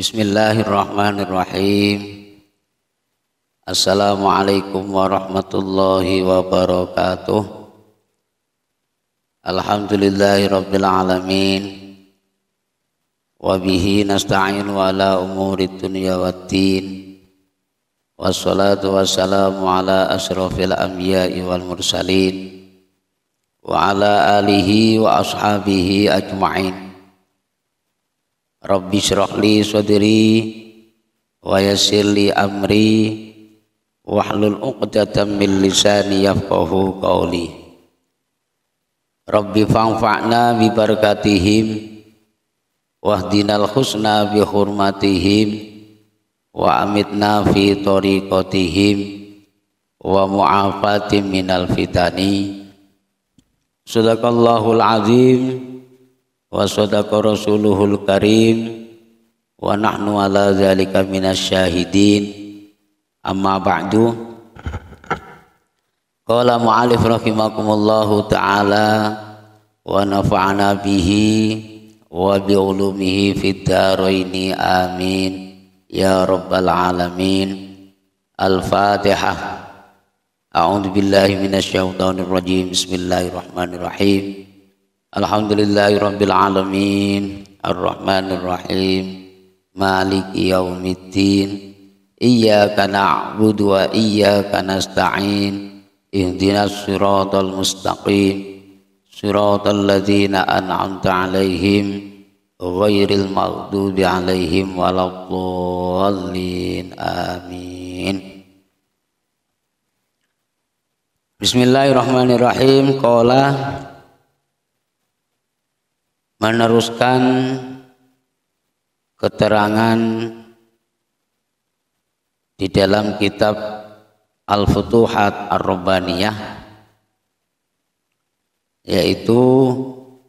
Bismillahirrahmanirrahim. Assalamualaikum warahmatullahi wabarakatuh. Alhamdulillahirabbil alamin. Wa bihi nasta'inu ala umurid dunya waddin. Wassalatu wassalamu ala asyrafil anbiya'i wal mursalin wa ala alihi wa ashabihi ajma'in. Rabbi syrah li sadri wa yassir li amri wahlul 'uqdatam min lisani yafqahu qawli. Rabbi fanfa'na bi barakatihim wahdinal husna bi hurmatihim wa amitna fi tariqatihim wa mu'afatim minal fitani. Sadaqallahul azim wa sadaqa rasuluhul karim wa nahnu ala dzalika minasyahidin. Amma ba'du. Qala mu'allif rahimakumullahu ta'ala wa nafa'ana bihi wa bi ulumihi fid dharaini amin ya rabbal alamin. Al-Fatihah. A'udzu billahi minasyaitonir rajim. Bismillahirrahmanirrahim. Alhamdulillahirabbil alamin. Arrahmanir rahim. Maliki yaumiddin. Iyyaka na'budu wa iyyaka nasta'in. Ihdinas siratal mustaqim. Siratal ladzina an'amta 'alaihim ghairil maghdubi 'alaihim waladdallin. Amin. Bismillahirrahmanirrahim. Qala, meneruskan keterangan di dalam kitab Al-Futuhat Ar-Rabbaniyah, yaitu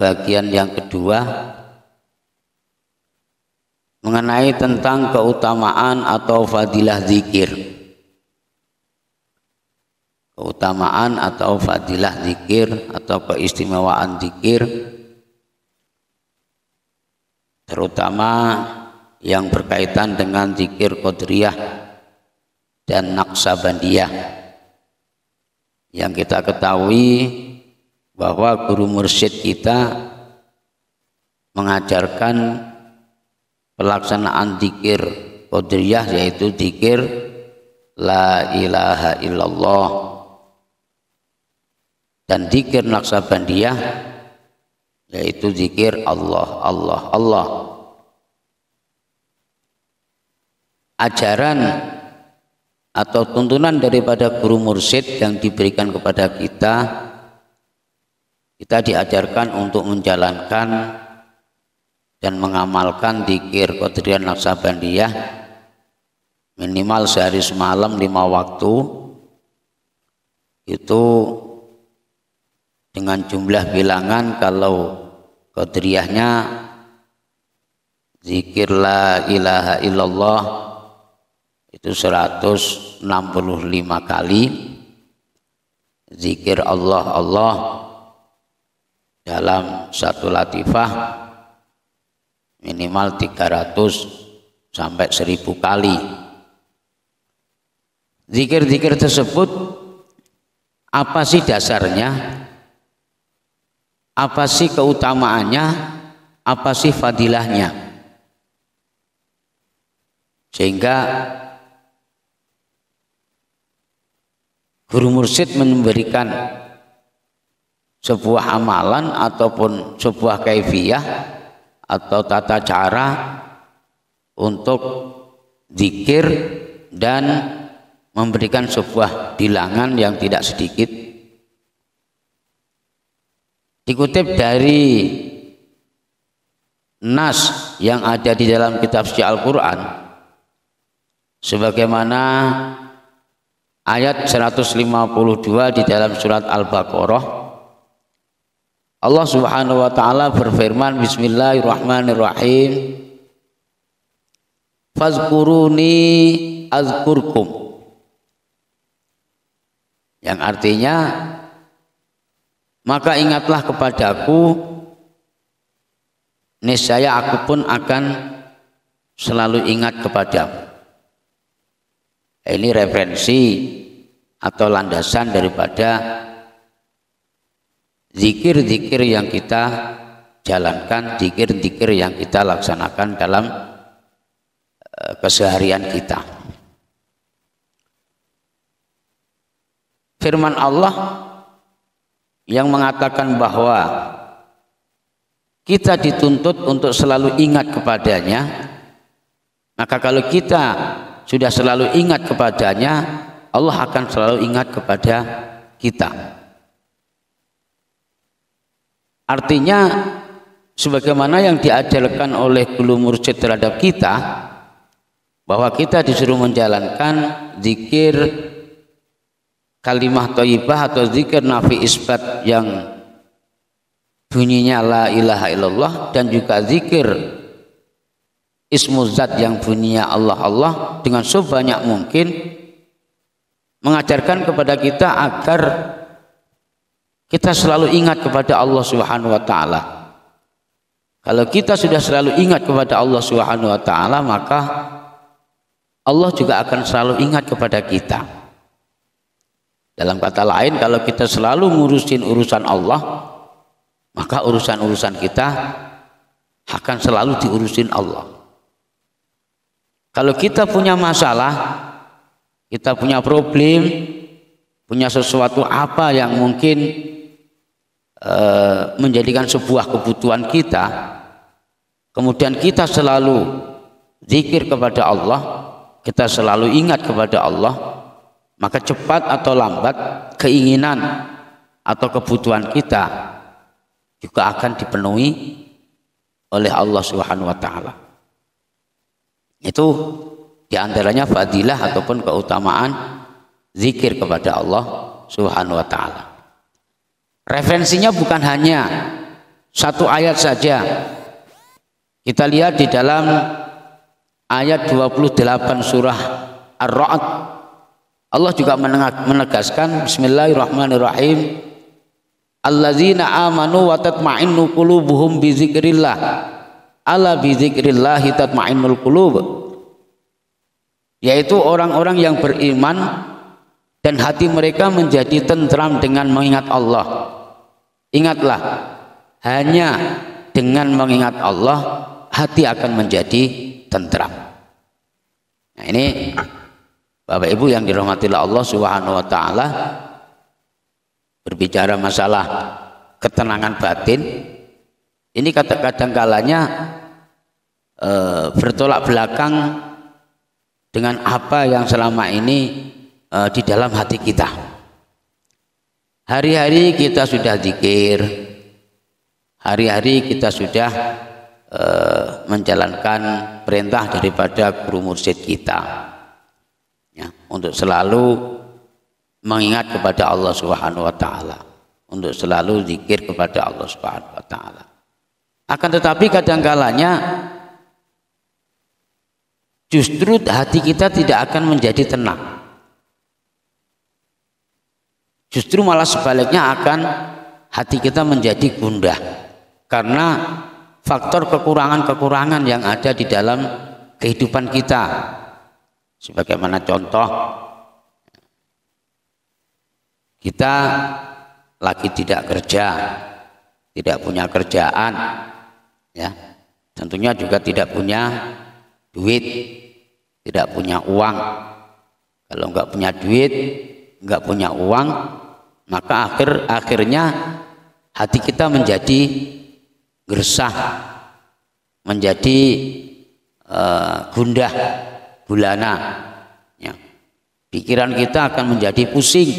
bagian yang kedua mengenai tentang keutamaan atau fadilah zikir. Keutamaan atau fadilah zikir atau keistimewaan zikir, terutama yang berkaitan dengan zikir Qadiriyah dan Naqsabandiyah. Yang kita ketahui bahwa guru mursyid kita mengajarkan pelaksanaan zikir Qadiriyah, yaitu zikir la ilaha illallah, dan zikir Naqsabandiyah yaitu zikir Allah, Allah, Allah. Ajaran atau tuntunan daripada guru mursyid yang diberikan kepada kita diajarkan untuk menjalankan dan mengamalkan zikir Qadiriyah Naqsabandiyah minimal sehari semalam 5 waktu, itu dengan jumlah bilangan. Kalau Qadiriyahnya zikir la ilaha illallah itu 165 kali, zikir Allah Allah dalam satu latifah minimal 300 sampai 1000 kali. Zikir-zikir tersebut apa sih dasarnya? Apa sih keutamaannya? Apa sih fadilahnya? Sehingga guru mursyid memberikan sebuah amalan ataupun sebuah kaifiyah atau tata cara untuk zikir dan memberikan sebuah bilangan yang tidak sedikit. Dikutip dari nas yang ada di dalam kitab suci Al-Quran, sebagaimana ayat 152 di dalam surat Al-Baqarah, Allah Subhanahu wa ta'ala berfirman, Bismillahirrahmanirrahim, fazkuruni azkurkum, yang artinya maka ingatlah kepadaku, niscaya aku pun akan selalu ingat kepadamu. Ini referensi atau landasan daripada zikir-zikir yang kita jalankan, zikir-zikir yang kita laksanakan dalam keseharian kita. Firman Allah yang mengatakan bahwa kita dituntut untuk selalu ingat kepadanya, maka kalau kita sudah selalu ingat kepadanya, Allah akan selalu ingat kepada kita. Artinya sebagaimana yang diajarkan oleh guru mursyid terhadap kita, bahwa kita disuruh menjalankan zikir kalimah thayyibah atau zikir nafi isbat yang bunyinya la ilaha illallah, dan juga zikir ismu zat yang bunyinya Allah Allah, dengan sebanyak mungkin mengajarkan kepada kita agar kita selalu ingat kepada Allah Subhanahu wa taala. Kalau kita sudah selalu ingat kepada Allah Subhanahu wa taala, maka Allah juga akan selalu ingat kepada kita. Dalam kata lain, kalau kita selalu ngurusin urusan Allah, maka urusan-urusan kita akan selalu diurusin Allah. Kalau kita punya masalah, kita punya problem, punya sesuatu apa yang mungkin menjadikan sebuah kebutuhan kita, kemudian kita selalu zikir kepada Allah, kita selalu ingat kepada Allah, maka cepat atau lambat keinginan atau kebutuhan kita juga akan dipenuhi oleh Allah Subhanahu wa taala. Itu diantaranya fadilah ataupun keutamaan zikir kepada Allah Subhanahu wa taala. Referensinya bukan hanya satu ayat saja. Kita lihat di dalam ayat 28 surah Ar-Ra'd, Allah juga menegaskan, bismillahirrahmanirrahim, allazina amanu wa tatma'innu qulubuhum bi dzikrillah, ala bi dzikrillah tatma'innul qulub, yaitu orang-orang yang beriman dan hati mereka menjadi tentram dengan mengingat Allah. Ingatlah, hanya dengan mengingat Allah hati akan menjadi tentram. Nah, ini Bapak Ibu yang dirahmati Allah Subhanahu wa taala, berbicara masalah ketenangan batin, ini kadang-kadang kalanya bertolak belakang dengan apa yang selama ini di dalam hati kita. Hari-hari kita sudah zikir, hari-hari kita sudah menjalankan perintah daripada guru mursyid kita, ya, untuk selalu mengingat kepada Allah Subhanahu wa taala, untuk selalu zikir kepada Allah Subhanahu wa taala. Akan tetapi kadang-kalanya justru hati kita tidak akan menjadi tenang. Justru malah sebaliknya akan hati kita menjadi gundah karena faktor kekurangan-kekurangan yang ada di dalam kehidupan kita. Sebagaimana contoh, kita lagi tidak kerja, tidak punya kerjaan, ya, tentunya juga tidak punya duit, tidak punya uang. Kalau nggak punya duit, nggak punya uang, maka akhirnya hati kita menjadi gersah, menjadi gundah gulana, ya. Pikiran kita akan menjadi pusing,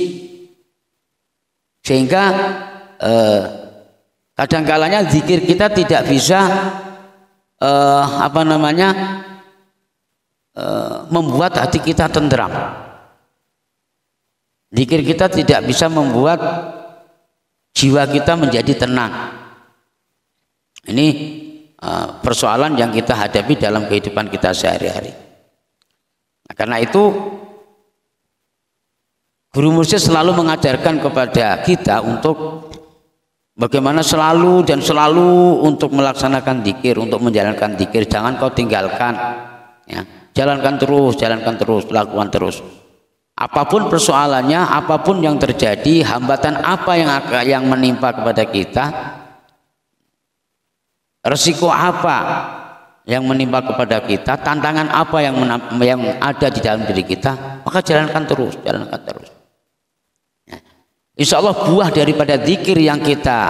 sehingga kadang-kalanya zikir kita tidak bisa membuat hati kita tenteram. Zikir kita tidak bisa membuat jiwa kita menjadi tenang. Ini persoalan yang kita hadapi dalam kehidupan kita sehari-hari. Nah, karena itu guru mursyid selalu mengajarkan kepada kita untuk bagaimana selalu dan selalu untuk melaksanakan zikir, untuk menjalankan zikir. Jangan kau tinggalkan. Ya, jalankan terus, lakukan terus. Apapun persoalannya, apapun yang terjadi, hambatan apa yang menimpa kepada kita, resiko apa yang menimpa kepada kita, tantangan apa yang ada di dalam diri kita, maka jalankan terus. Ya. Insya Allah buah daripada zikir yang kita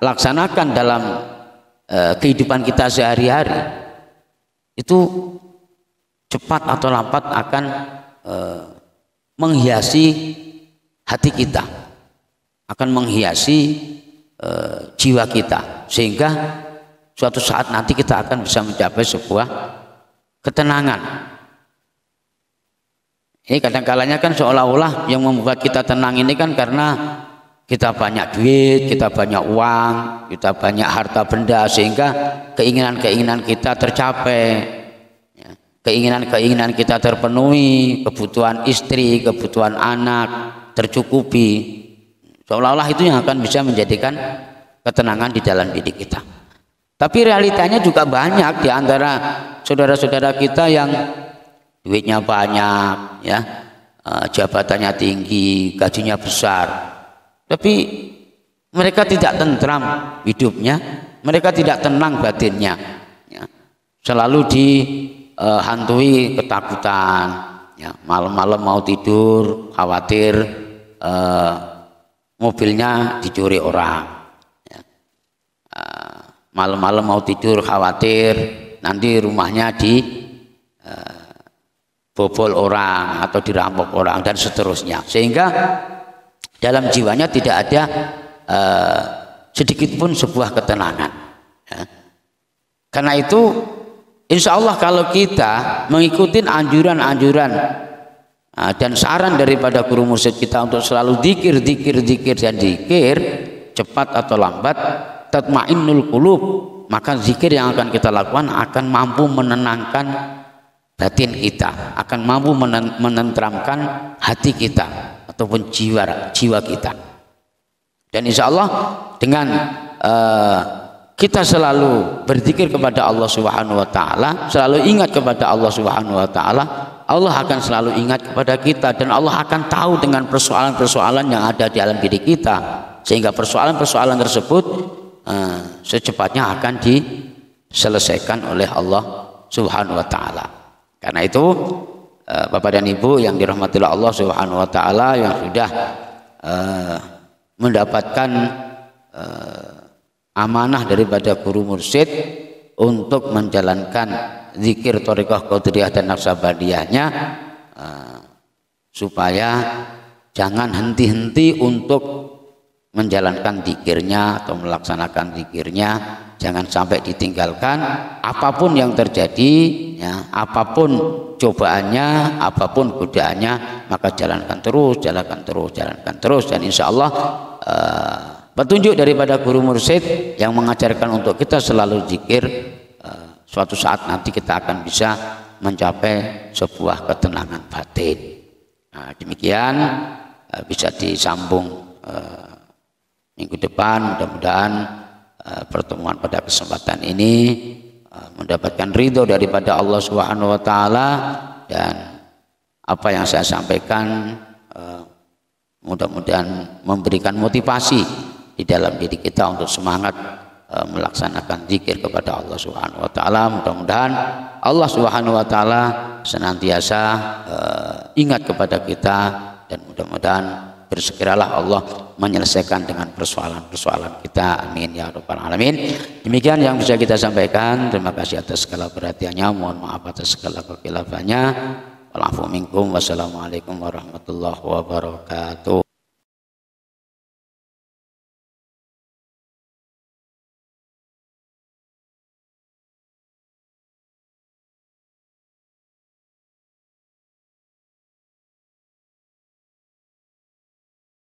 laksanakan dalam kehidupan kita sehari-hari itu cepat atau lambat akan menghiasi hati kita, akan menghiasi jiwa kita, sehingga suatu saat nanti kita akan bisa mencapai sebuah ketenangan. Ini kadang-kalanya kan seolah-olah yang membuat kita tenang ini kan karena kita banyak duit, kita banyak uang, kita banyak harta benda, sehingga keinginan-keinginan kita tercapai, keinginan-keinginan kita terpenuhi, kebutuhan istri, kebutuhan anak tercukupi. Seolah-olah itu yang akan bisa menjadikan ketenangan di dalam diri kita. Tapi realitanya juga banyak di antara saudara-saudara kita yang duitnya banyak, ya, jabatannya tinggi, gajinya besar, tapi mereka tidak tentram hidupnya, mereka tidak tenang batinnya, ya. Selalu dihantui ketakutan, ya. Malam-malam mau tidur khawatir mobilnya dicuri orang, ya. Malam-malam mau tidur khawatir nanti rumahnya dibobol orang atau dirampok orang dan seterusnya, sehingga dalam jiwanya tidak ada sedikit pun sebuah ketenangan, ya. Karena itu insya Allah kalau kita mengikuti anjuran-anjuran dan saran daripada guru mursyid kita untuk selalu zikir, cepat atau lambat tatmainnul qulub, maka zikir yang akan kita lakukan akan mampu menenangkan batin kita, akan mampu menenteramkan hati kita ataupun jiwa kita. Dan insya Allah dengan kita selalu berzikir kepada Allah Subhanahu wa taala, selalu ingat kepada Allah Subhanahu wa taala, Allah akan selalu ingat kepada kita, dan Allah akan tahu dengan persoalan-persoalan yang ada di dalam diri kita, sehingga persoalan-persoalan tersebut secepatnya akan diselesaikan oleh Allah Subhanahu wa taala. Karena itu Bapak dan Ibu yang dirahmati Allah Subhanahu wa taala, yang sudah mendapatkan amanah daripada guru mursyid untuk menjalankan zikir thariqah qadiriyah dan naqsabandiyahnya, supaya jangan henti-henti untuk menjalankan zikirnya atau melaksanakan zikirnya, jangan sampai ditinggalkan. Apapun yang terjadi, ya, apapun cobaannya, apapun godaannya, maka jalankan terus, dan insya Allah petunjuk daripada guru mursyid yang mengajarkan untuk kita selalu zikir, suatu saat nanti kita akan bisa mencapai sebuah ketenangan batin. Nah, demikian bisa disambung minggu depan. Mudah-mudahan pertemuan pada kesempatan ini mendapatkan ridho daripada Allah Subhanahu wa taala, dan apa yang saya sampaikan mudah-mudahan memberikan motivasi di dalam diri kita untuk semangat melaksanakan zikir kepada Allah Subhanahu wa taala. Mudah-mudahan Allah Subhanahu wa taala senantiasa ingat kepada kita, dan mudah-mudahan bersegeralah Allah menyelesaikan dengan persoalan-persoalan kita. Amin ya rabbal alamin. Demikian yang bisa kita sampaikan. Terima kasih atas segala perhatiannya, mohon maaf atas segala kekhilafahnya. Walafu minkum. Wassalamualaikum warahmatullahi wabarakatuh.